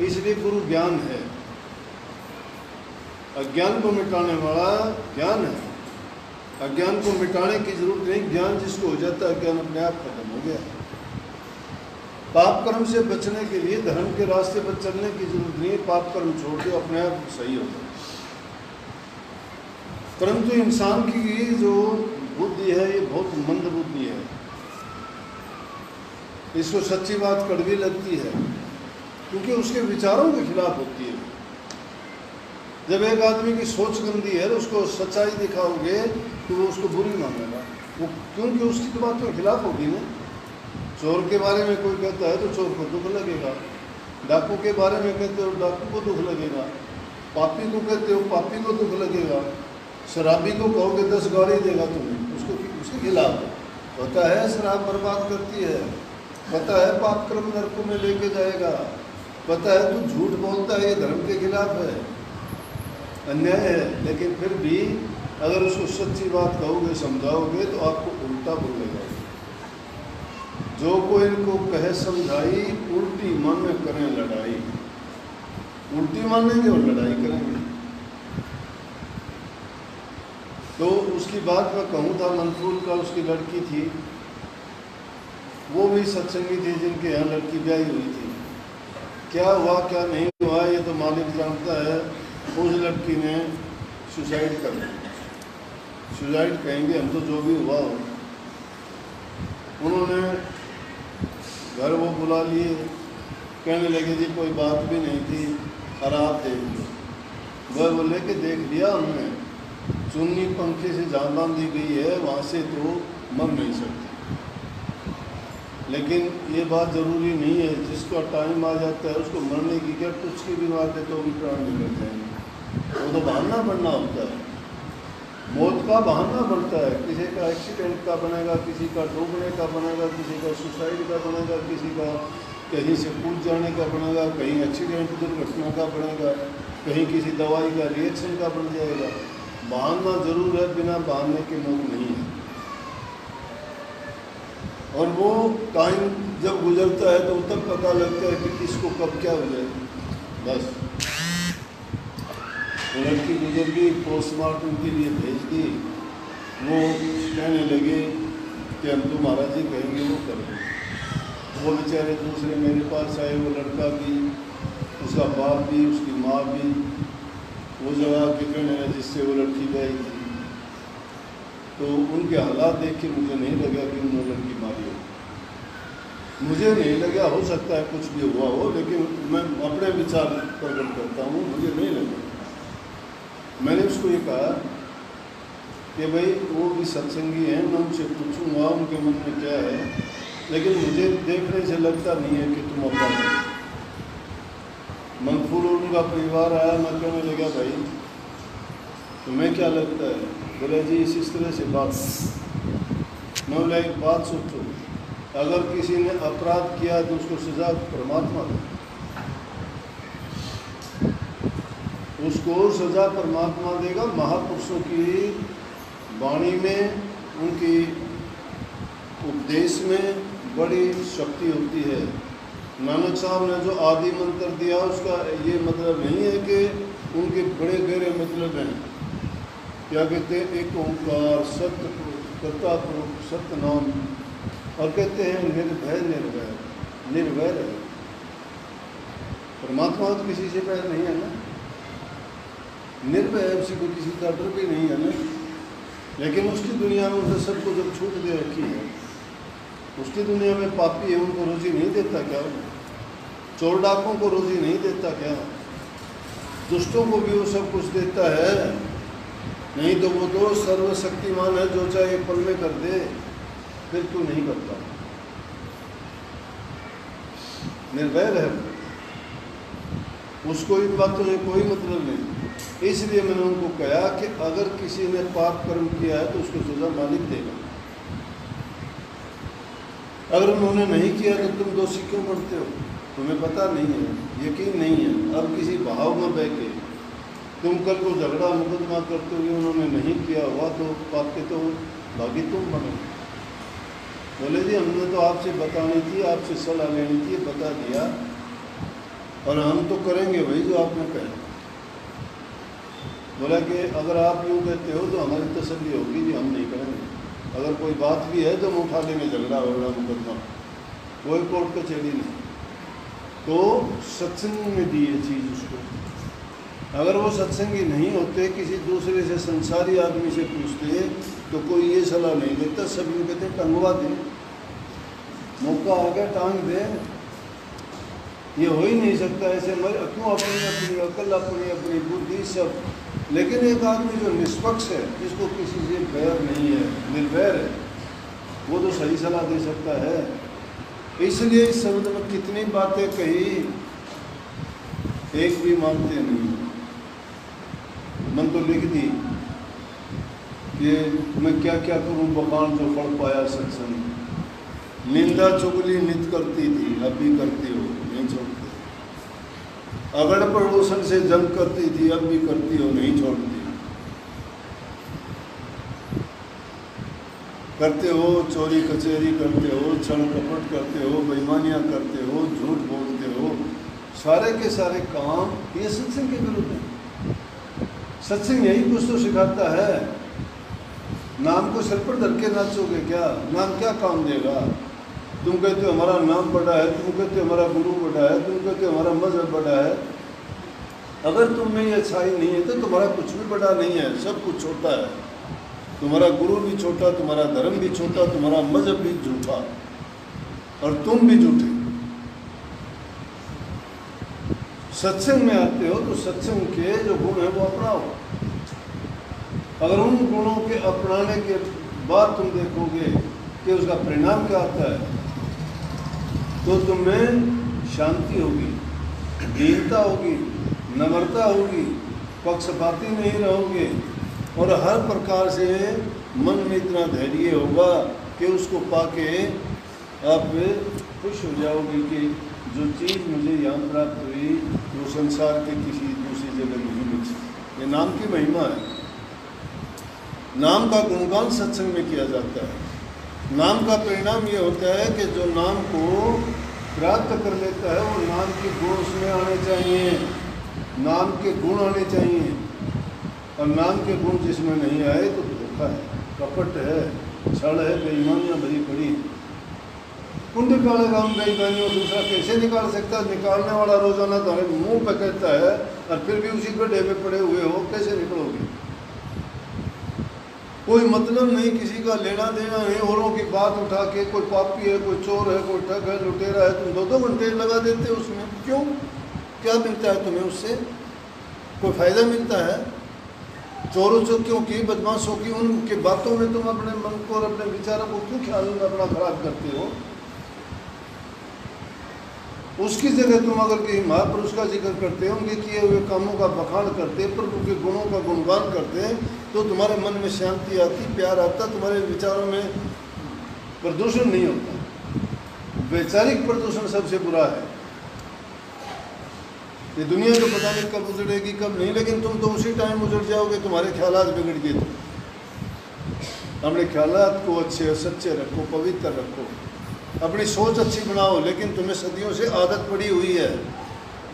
इसलिए गुरु ज्ञान है, अज्ञान को मिटाने वाला ज्ञान है। अज्ञान को मिटाने की जरूरत नहीं, ज्ञान जिसको हो जाता है ज्ञान अपने आप खत्म हो गया। पाप कर्म से बचने के लिए धर्म के रास्ते पर चलने की जरूरत नहीं, पाप कर्म छोड़ दो अपने आप सही हो जाए। परंतु इंसान की जो बुद्धि है ये बहुत मंद बुद्धि है, इसको सच्ची बात कड़वी लगती है क्योंकि उसके विचारों के खिलाफ होती है। जब एक आदमी की सोच गंदी है तो उसको सच्चाई दिखाओगे तो वो उसको बुरी मानेगा, वो क्योंकि उसकी तो बात के खिलाफ होगी ना। चोर के बारे में कोई कहता है तो चोर को दुख लगेगा, डाकू के बारे में कहते हो डाकू को दुख लगेगा, पापी को कहते हो पापी को दुख लगेगा, शराबी को कहोगे 10 गाली देगा तुम्हें, उसको उसके खिलाफ पता है शराब बर्बाद करती है, पता है पाप कर्म नरकों में लेके जाएगा, पता है तू झूठ बोलता है ये धर्म के खिलाफ है, अन्याय है, लेकिन फिर भी अगर उसको सच्ची बात कहोगे समझाओगे तो आपको उल्टा बोलेगा। जो कोई इनको कहे समझाई उल्टी मन में करें लड़ाई, उल्टी मानेंगे और लड़ाई करेंगे। तो उसकी बात मैं कहूँ था, मंदसौर का उसकी लड़की थी, वो भी सत्संगी थी जिनके यहाँ लड़की ब्याही हुई थी। क्या हुआ क्या नहीं हुआ ये तो मालिक जानता है। उस लड़की ने सुसाइड कर लिया, सुसाइड कहेंगे हम तो, जो भी हुआ हो। उन्होंने घर वो बुला लिए, कहने लगे जी कोई बात भी नहीं थी और आप देख लो। वह बोले कि देख लिया हमने, चुन्नी पंखे से जहाँ बांधी गई है वहाँ से तो मर नहीं सकती, लेकिन ये बात ज़रूरी नहीं है, जिसका टाइम आ जाता है उसको मरने की क्या कुछ की भी बात है तो भी प्राण निकल जाएंगे। वो तो बहाना बनना होता है, मौत का बहाना बनता है। किसी का एक्सीडेंट का बनेगा, किसी का डूबने का बनेगा, किसी का सुसाइड का बनेगा, किसी का कहीं से कूद जाने का बनेगा, कहीं एक्सीडेंट दुर्घटना का बनेगा, कहीं किसी दवाई का रिएक्शन का बन जाएगा। बहाना जरूर है, बिना बहाने के मौत नहीं है। और वो टाइम जब गुजरता है तो तब पता लगता है कि किसको कब क्या हो जाए। बस वो लड़की गुजर गई, पोस्टमार्टम के लिए भेज दी। वो कहने लगे कि हम तो महाराज जी कहेंगे वो करेंगे। वो बेचारे दूसरे मेरे पास आए, वो लड़का भी, उसका बाप भी, उसकी माँ भी, वो जगह के कहने लगे जिससे वो लड़की गई थी। तो उनके हालात देख के मुझे नहीं लगा कि उन्होंने लड़की मारी हो। मुझे नहीं लगा, हो सकता है कुछ भी हुआ हो, लेकिन मैं अपने विचार प्रकट करता हूँ, मुझे नहीं लगा। मैंने उसको ये कहा कि भाई वो भी सत्संगी हैं, मैं उनसे पूछूंगा उनके मन में क्या है, लेकिन मुझे देखने से लगता नहीं है कि तुम अपना मंदसौर उनका परिवार आया। मैं कहने लगा भाई तुम्हें क्या लगता है? बोले जी इस तरह से बात। मैं बोला एक बात सोचो, अगर किसी ने अपराध किया तो उसको सजा परमात्मा दे, उसको सजा परमात्मा देगा। महापुरुषों की वाणी में, उनकी उपदेश में बड़ी शक्ति होती है। नानक साहब ने जो आदि मंत्र दिया उसका ये मतलब नहीं है कि उनके बड़े गहरे मतलब हैं। क्या कहते हैं? एक ओंकार सत्य कर्ता पुरुष सत्य नाम, और कहते हैं निर्भय निर्भय निर्भय रहे। परमात्मा तो किसी से पैर नहीं है ना, निर्भय है, उसी को किसी का डर भी नहीं है ना। लेकिन उसकी दुनिया में उसे सबको जब छूट दे रखी है, उसकी दुनिया में पापी है, उनको रोजी नहीं देता क्या? चोर डाकों को रोजी नहीं देता क्या? दुष्टों को भी वो सब कुछ देता है। नहीं तो वो तो सर्वशक्तिमान है, जो चाहे एक पल में कर दे। फिर क्यों नहीं करता? निर्भय रहे, उसको इन बातों में कोई मतलब नहीं। इसलिए मैंने उनको कहा कि अगर किसी ने पाप कर्म किया है तो उसको सजा मालिक देगा। अगर उन्होंने नहीं किया तो तुम दोषी क्यों बनते हो? तुम्हें पता नहीं है, यकीन नहीं है। अब किसी भाव में बह के तुम कल को झगड़ा मुकदमा करते हुए उन्होंने नहीं किया हुआ तो पाप के तो भागी तुम बनो। बोले जी हमने तो आपसे बतानी थी, आपसे सलाह लेनी थी, बता दिया। और हम तो करेंगे भाई जो आपने कहा। बोला कि अगर आप यूँ कहते हो तो हमारी तसल्ली होगी कि हम नहीं करेंगे। अगर कोई बात भी है तो हम उठा लेंगे, झगड़ा वगड़ा मुकदमा, कोई कोर्ट कचहरी नहीं। तो सत्संग में दी ये चीज़ उसको। अगर वो सत्संगी नहीं होते, किसी दूसरे से संसारी आदमी से पूछते तो कोई ये सलाह नहीं देता, सब यूँ कहते टंगवा दे, मौका आ गया टांग दे। ये हो ही नहीं सकता ऐसे, क्यों अपनी अपनी अकल, अपनी अपनी बुद्धि सब। लेकिन एक आदमी जो निष्पक्ष है, जिसको किसी से बैर नहीं है, निर्वैर है, वो तो सही सलाह दे सकता है। इसलिए इस शब्द में कितनी बातें कही, एक भी मानते नहीं। मन तो लिख दी कि मैं क्या क्या करूं, बखान जो पढ़ पाया सत्संग। निंदा चुगली नित करती थी, अब भी करती हो, नहीं छोड़ती। अगड़ पड़ोसन से जंग करती थी, अब भी करती हो, नहीं छोड़ती। करते हो चोरी कचहरी, करते हो छल कपट, करते हो बेईमानियां करते हो, झूठ बोलते हो, सारे के सारे काम ये सत्संग के विरुद्ध है। सत्संग यही कुछ तो सिखाता है। नाम को सिर पर धर के नाचोगे क्या? नाम क्या काम देगा? तुम कहते हो हमारा नाम बड़ा है, तुम कहते हो हमारा गुरु बड़ा है, तुम कहते हो हमारा मजहब बड़ा है। अगर तुम में ये अच्छाई नहीं है तो तुम्हारा कुछ भी बड़ा नहीं है, सब कुछ छोटा है। तुम्हारा गुरु भी छोटा, तुम्हारा धर्म भी छोटा, तुम्हारा मजहब भी झूठा, और तुम भी झूठे। सत्संग में आते हो तो सत्संग के जो गुण है वो अपनाओ। अगर उन गुणों के अपनाने के बाद तुम देखोगे कि उसका परिणाम क्या आता है, तो तुम्हें शांति होगी, दीनता होगी, नम्रता होगी, पक्षपाती नहीं रहोगे, और हर प्रकार से मन में इतना धैर्य होगा कि उसको पाके आप खुश हो जाओगे कि जो चीज़ मुझे यहाँ प्राप्त हुई वो संसार के किसी दूसरी जगह नहीं मिल सकती। ये नाम की महिमा है। नाम का गुणगान सत्संग में किया जाता है। नाम का परिणाम ये होता है कि जो नाम को प्राप्त कर लेता है वो नाम के गुण उसमें आने चाहिए, नाम के गुण आने चाहिए। और नाम के गुण जिसमें नहीं आए तो धोखा है, कपट है, छल है, बेईमानियाँ भरी पड़ी। कुंड निकालेगा हम बेईमानियों, दूसरा कैसे निकाल सकता है? निकालने वाला रोजाना तुम्हारे मुंह पे कहता है और फिर भी उसी गड्ढे में पड़े हुए हो, कैसे निकलोगे? कोई मतलब नहीं, किसी का लेना देना नहीं, औरों की बात उठा के कोई पापी है, कोई चोर है, कोई ठग है, लुटेरा है, तुम 2-2 घंटे लगा देते हो उसमें। क्यों? क्या मिलता है तुम्हें उससे? कोई फायदा मिलता है? चोरों चौकियों की, बदमाशों की, उनकी बातों में तुम अपने मन को और अपने विचारों को क्यों ख्याल में अपना खराब करते हो? उसकी जगह तुम अगर किसी महापुरुष का जिक्र करते, उनके किए हुए कामों का बखान करते, प्रभु के गुणों का गुणगान करते, तो तुम्हारे मन में शांति आती, प्यार आता, तुम्हारे विचारों में प्रदूषण नहीं होता। वैचारिक प्रदूषण सबसे बुरा है। ये दुनिया तो पता नहीं कब उजड़ेगी कब नहीं, लेकिन तुम तो उसी टाइम उजड़ जाओगे, तुम्हारे ख्यालात बिगड़ गए। तो अपने ख्यालात को अच्छे सच्चे रखो, पवित्र रखो, अपनी सोच अच्छी बनाओ। लेकिन तुम्हें सदियों से आदत पड़ी हुई है।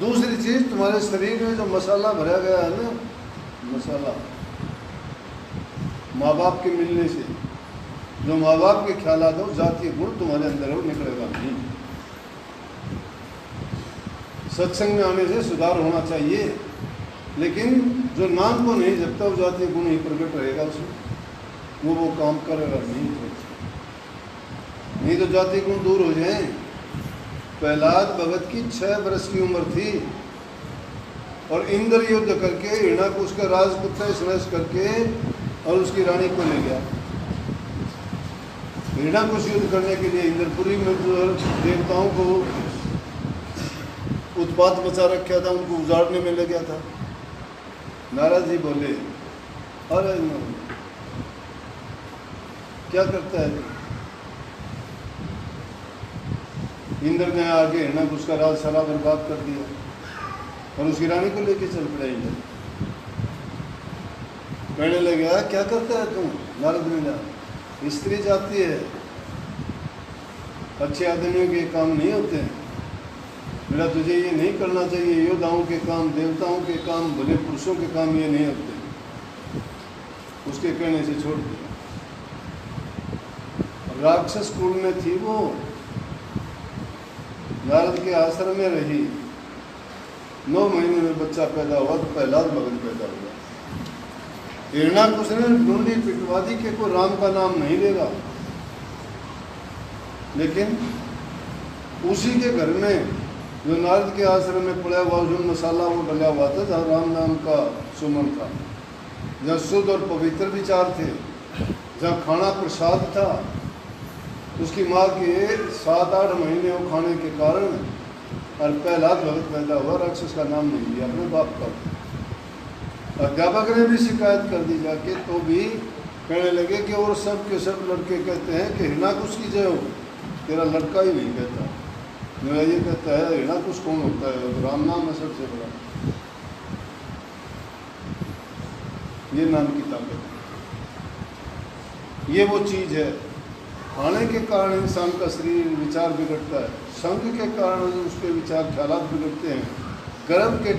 दूसरी चीज़, तुम्हारे शरीर में जो मसाला भरा गया है ना, मसाला माँ बाप के मिलने से, जो माँ बाप के ख्यालात हो, जातीय गुण तुम्हारे अंदर हो, निकलेगा नहीं। सत्संग में आने से सुधार होना चाहिए, लेकिन जो नाम को नहीं जपता वो जातीय गुण ही प्रकट रहेगा उसमें, वो काम करेगा नहीं तो जातीय गुण दूर हो जाएं। प्रहलाद भगत की 6 वर्ष की उम्र थी और इंद्र युद्ध करके हिरण्याकुश का राजपुत्र स्नैच करके और उसकी रानी को ले गया। हिरण्याकुश युद्ध करने के लिए इंद्रपुरी में जो देवताओं को उत्पात मचा रखा था, उनको उजाड़ने में लग गया था। नारद जी बोले, अरे क्या करता है? इंद्र ने आगे हिरण्याकुश का राज सारा बर्बाद कर दिया और उसकी रानी को लेके चल पड़ा। इंद्र कहने लगा, क्या करता है तुम? नारद ने कहा, स्त्री जाती है, अच्छे आदमियों के काम नहीं होते हैं। बेटा तुझे ये नहीं करना चाहिए, योद्धाओं के काम, देवताओं के काम, भले पुरुषों के काम ये नहीं होते। उसके कहने से छोड़ दिया। राक्षस कुल में थी वो, नारद के आश्रम में रही, 9 महीने में बच्चा पैदा हुआ तो प्रहलाद भगत पैदा हुआ। हिरण्याकुश ने ढूंढी पिटवा दी कि कोई राम का नाम नहीं लेगा, लेकिन उसी के घर में जो नारद के आश्रम में पड़ा हुआ जो मसाला वो डला हुआ था, जहाँ राम नाम का सुमन था, जहाँ शुद्ध और पवित्र विचार थे, जहाँ खाना प्रसाद था, उसकी माँ के 7-8 महीने वो खाने के कारण और प्रहलाद भगत पैदा हुआ, राक्षस का नाम नहीं लिया अपने बाप का। अध्यापक ने भी शिकायत कर दी जाके, तो भी कहने लगे कि और सब के सब लड़के कहते हैं कि हिरण्याकुश की जय हो, तेरा लड़का ही नहीं कहता। मेरा ये कहता है हिरण्याकुश कौन होता है, तो राम नाम है सबसे बड़ा। ये नाम की ताकत, ये वो चीज़ है। खाने के कारण इंसान का शरीर विचार बिगड़ता है, संग के कारण उसके विचार ख्यालात बिगड़ते हैं। गर्भ के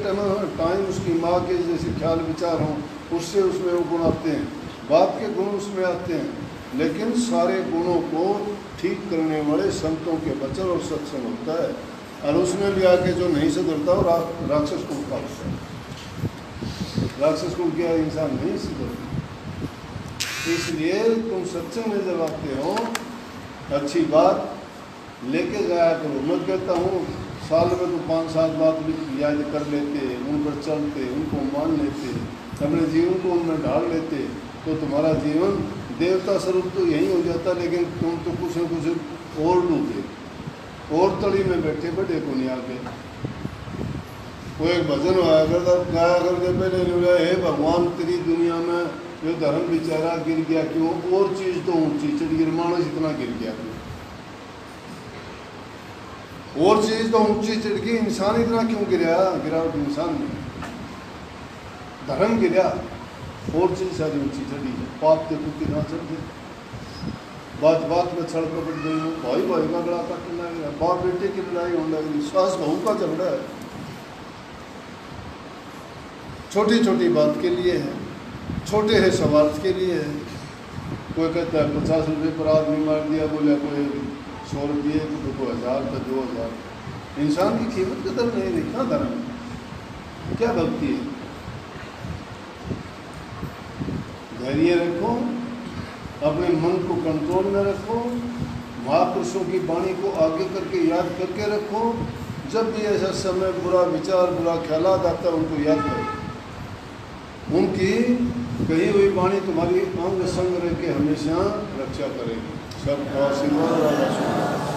टाइम उसकी माँ के जैसे ख्याल विचार हों, उससे उसमें वो गुण आते हैं, बाप के गुण उसमें आते हैं। लेकिन सारे गुणों को ठीक करने वाले संतों के वचन और सत्संग होता है, और उसमें भी आके जो नहीं सुधरता वो राक्षस कुल का होता है। राक्षस कुल के इंसान नहीं सुधरता। इसलिए तुम सत्संग में जब आते हो, अच्छी बात लेके जाया करो। मैं कहता हूँ साल में तो 5-7 बात भी याद कर लेते, उन पर चलते, उनको मान लेते, अपने जीवन को उनमें ढाल लेते, तो तुम्हारा जीवन देवता स्वरूप तो यही हो जाता। लेकिन तुम तो कुछ न कुछ और डूबे, और तड़ी में बैठे बैठे को नहीं आगे। कोई एक भजन गाया करते पहले, हे भगवान तेरी दुनिया में जो धर्म बेचारा गिर गया क्यों, और चीज़ तो ऊँची चढ़ गिर, मानस इतना गिर गया क्यों, और चीज़ तो ऊँची चढ़ गई, इंसान इतना क्यों गिरा, गिरावट इंसान में, धर्म गिरा, और चीज़ सारी ऊँची चढ़ी है। पाप के कुछ कितना चढ़ गए, बात बात में छड़ कपट गई, भाई भाई का गला काटने लग गया, बाप बेटे की लड़ाई होने लगी, सास बहू का झगड़ा है, छोटी छोटी बात के लिए है, छोटे है स्वार्थ के लिए है। कोई कहता है 50 रुपये पर आदमी मार दिया, बोले कोई 100 रुपये, तो कोई 1000 तो 2000। इंसान की कीमत कदर नहीं देखना धर्म, क्या भक्ति है। धैर्य रखो, अपने मन को कंट्रोल में रखो, महापुरुषों की वाणी को आगे करके याद करके रखो। जब भी ऐसा समय बुरा विचार, बुरा ख्यालात आता है, उनको याद करो। उनकी कही हुई वाणी तुम्हारी अंग संग रह के हमेशा रक्षा करेगी। सब आशीर्वाद।